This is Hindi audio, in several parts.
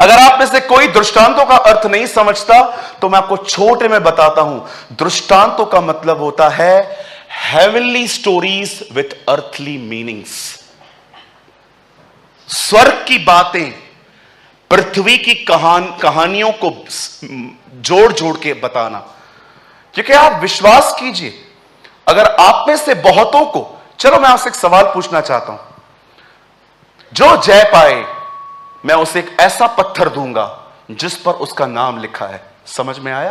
अगर आप में से कोई दृष्टांतों का अर्थ नहीं समझता तो मैं आपको छोटे में बताता हूं। दृष्टांतों का मतलब होता है heavenly stories with earthly meanings. स्वर्ग की बातें पृथ्वी की कहानियों को जोड़ जोड़ के बताना। क्योंकि आप विश्वास कीजिए, अगर आप में से बहुतों को, चलो मैं आपसे एक सवाल पूछना चाहता हूं, जो जय पाए मैं उसे एक ऐसा पत्थर दूंगा जिस पर उसका नाम लिखा है। समझ में आया?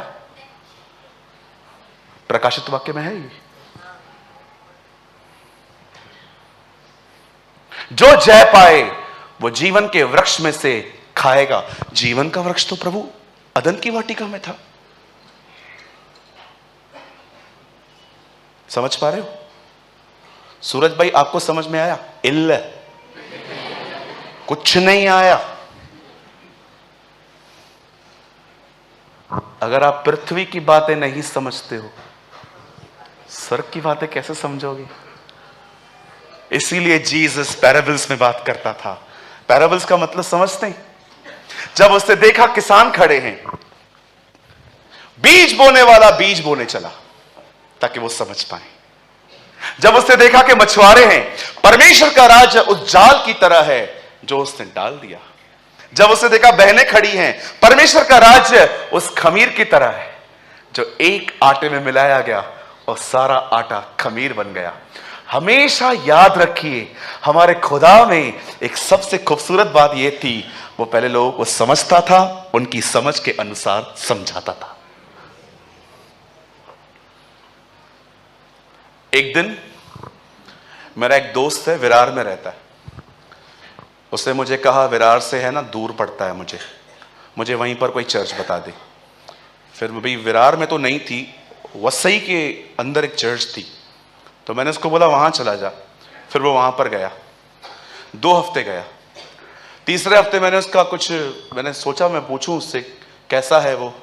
प्रकाशित वाक्य में है ये। जो जय पाए वो जीवन के वृक्ष में से खाएगा। जीवन का वृक्ष तो प्रभु अदन की वाटिका में था। समझ पा रहे हो? सूरज भाई, आपको समझ में आया? इल्ल कुछ नहीं आया। अगर आप पृथ्वी की बातें नहीं समझते हो, स्वर्ग की बातें कैसे समझोगे? इसीलिए जीसस पैराबल्स में बात करता था। पैराबल्स का मतलब समझते हैं? जब उसने देखा किसान खड़े हैं, बीज बोने वाला बीज बोने चला ताकि वो समझ पाए। जब उसने देखा कि मछुआरे हैं, परमेश्वर का राज्य उस जाल की तरह है जो उसने डाल दिया। जब उसने देखा बहनें खड़ी हैं, परमेश्वर का राज्य उस खमीर की तरह है जो एक आटे में मिलाया गया और सारा आटा खमीर बन गया। हमेशा याद रखिए, हमारे खुदा में एक सबसे खूबसूरत बात यह थी, वो पहले लोगों को समझता था, उनकी समझ के अनुसार समझाता था। एक दिन मेरा एक दोस्त है, विरार में रहता है। उसने मुझे कहा विरार से है ना दूर पड़ता है, मुझे वहीं पर कोई चर्च बता दे। फिर भी विरार में तो नहीं थी, वसई के अंदर एक चर्च थी, तो मैंने उसको बोला वहां चला जा। फिर वो वहां पर गया, 2 हफ्ते गया। तीसरे हफ्ते मैंने सोचा मैं पूछूं उससे कैसा है वो।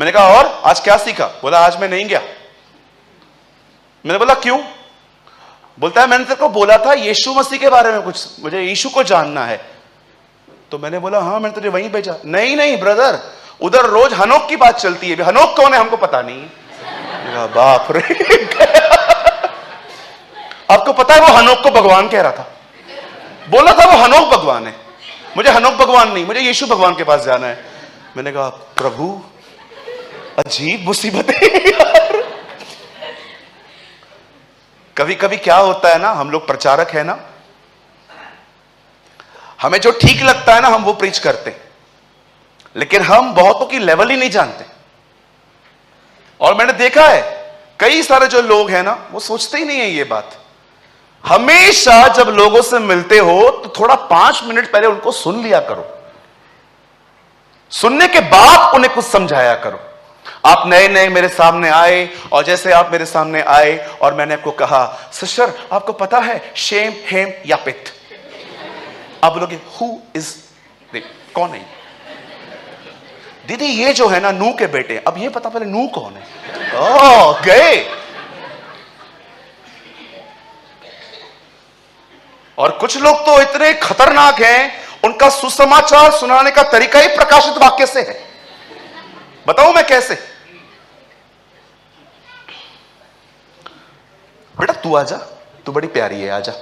मैंने कहा और आज क्या सीखा? बोला आज मैं नहीं गया। मैंने बोला क्यों? बोलता है मैंने तेरे को बोला था यीशु मसीह के बारे में कुछ, मुझे यीशु को जानना है। तो मैंने बोला हाँ मैंने तुझे वहीं भेजा। नहीं ब्रदर, उधर रोज हनोक की बात चलती है। हनोक कौन है? हमको पता नहीं है। बाप रे आपको पता है वो हनोक को भगवान कह रहा था, बोला था वो हनोक भगवान है। मुझे हनोक भगवान नहीं, मुझे यीशु भगवान के पास जाना है। मैंने कहा प्रभु अजीब मुसीबत है यार। कभी कभी क्या होता है ना, हम लोग प्रचारक है ना, हमें जो ठीक लगता है ना हम वो प्रीच करते हैं, लेकिन हम बहुतों की लेवल ही नहीं जानते। और मैंने देखा है कई सारे जो लोग हैं ना वो सोचते ही नहीं है ये बात। हमेशा जब लोगों से मिलते हो तो थोड़ा 5 मिनट पहले उनको सुन लिया करो, सुनने के बाद उन्हें कुछ समझाया करो। आप नए नए मेरे सामने आए और जैसे आप मेरे सामने आए और मैंने आपको कहा सिस्टर आपको पता है शेम हेम यापित, आप बोलोगे हु इज, कौन है? दीदी ये जो है ना नू के बेटे। अब ये पता पहले नू कौन है? ओह गए। और कुछ लोग तो इतने खतरनाक हैं, उनका सुसमाचार सुनाने का तरीका ही प्रकाशित वाक्य से है। बताऊं मैं कैसे? बेटा तू आजा, तू बड़ी प्यारी है, आजा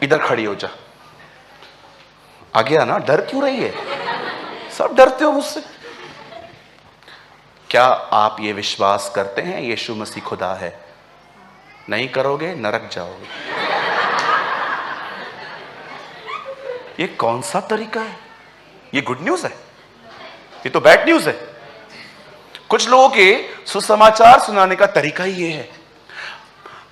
इधर खड़ी हो जा। आ गया ना? डर क्यों रही है? सब डरते हो मुझसे। क्या आप ये विश्वास करते हैं यीशु मसीह खुदा है? नहीं करोगे नरक जाओगे। ये कौन सा तरीका है? ये गुड न्यूज है? ये तो बैड न्यूज है। कुछ लोगों के सुसमाचार सुनाने का तरीका ही ये है।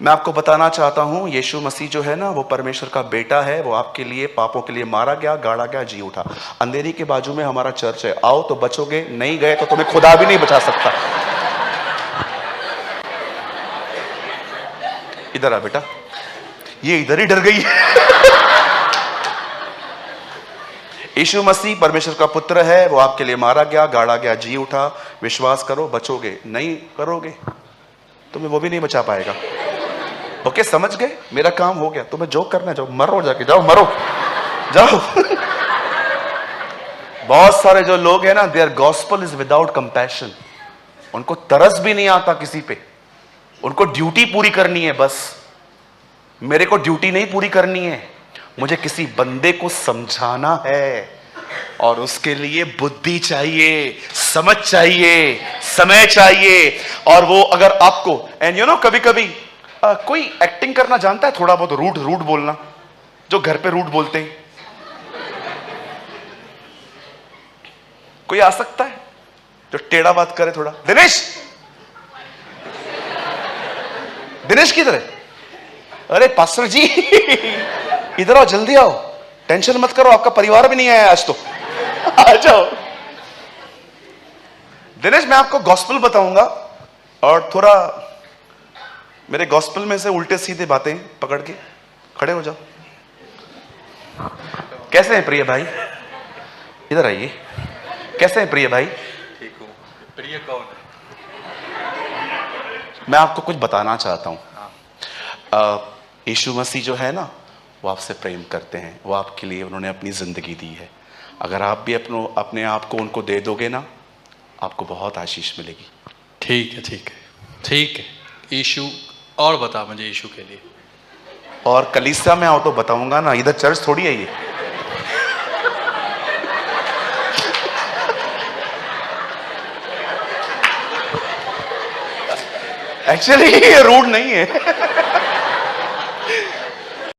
मैं आपको बताना चाहता हूं यीशु मसीह जो है ना वो परमेश्वर का बेटा है। वो आपके लिए पापों के लिए मारा गया, गाड़ा गया, जी उठा। अंधेरी के बाजू में हमारा चर्च है, आओ तो बचोगे, नहीं गए तो तुम्हें खुदा भी नहीं बचा सकता। इधर आ बेटा, ये इधर ही डर गई यीशु मसीह परमेश्वर का पुत्र है, वो आपके लिए मारा गया, गाड़ा गया, जी उठा। विश्वास करो बचोगे, नहीं करोगे तुम्हें वो भी नहीं बचा पाएगा। ओके समझ गए? मेरा काम हो गया। तुम्हें जो करना है जाओ, मरो, जाके जाओ, मरो, जाओ बहुत सारे जो लोग हैं ना, their gospel is without compassion. उनको तरस भी नहीं आता किसी पे, उनको ड्यूटी पूरी करनी है बस। मेरे को ड्यूटी नहीं पूरी करनी है, मुझे किसी बंदे को समझाना है, और उसके लिए बुद्धि चाहिए, समझ चाहिए, समय चाहिए। और वो अगर आपको, एंड यू नो, कभी कभी कोई एक्टिंग करना जानता है, थोड़ा बहुत रूड रूड बोलना, जो घर पे रूड बोलते हैं, कोई आ सकता है जो टेढ़ा बात करे थोड़ा? दिनेश, दिनेश किधर है? अरे पास्टर जी इधर आओ, जल्दी आओ, टेंशन मत करो, आपका परिवार भी नहीं आया आज तो, आ जाओ। दिनेश, मैं आपको गॉस्पेल बताऊंगा, और थोड़ा मेरे गॉस्पेल में से उल्टे सीधे बातें पकड़ के खड़े हो जाओ। कैसे हैं प्रिय भाई? इधर आइए। कैसे हैं प्रिय भाई? ठीक हूँ। प्रिय कौन है? मैं आपको कुछ बताना चाहता हूं। यीशु मसीह जो है ना, वो आपसे प्रेम करते हैं, वो आपके लिए उन्होंने अपनी जिंदगी दी है। अगर आप भी अपने आप को उनको दे दोगे ना, आपको बहुत आशीष मिलेगी। ठीक है, ठीक है, ठीक है। यीशु, और बता मुझे यीशु के लिए। और कलीसिया में आओ तो बताऊंगा ना, इधर चर्च थोड़ी है ये। एक्चुअली ये रूड नहीं है।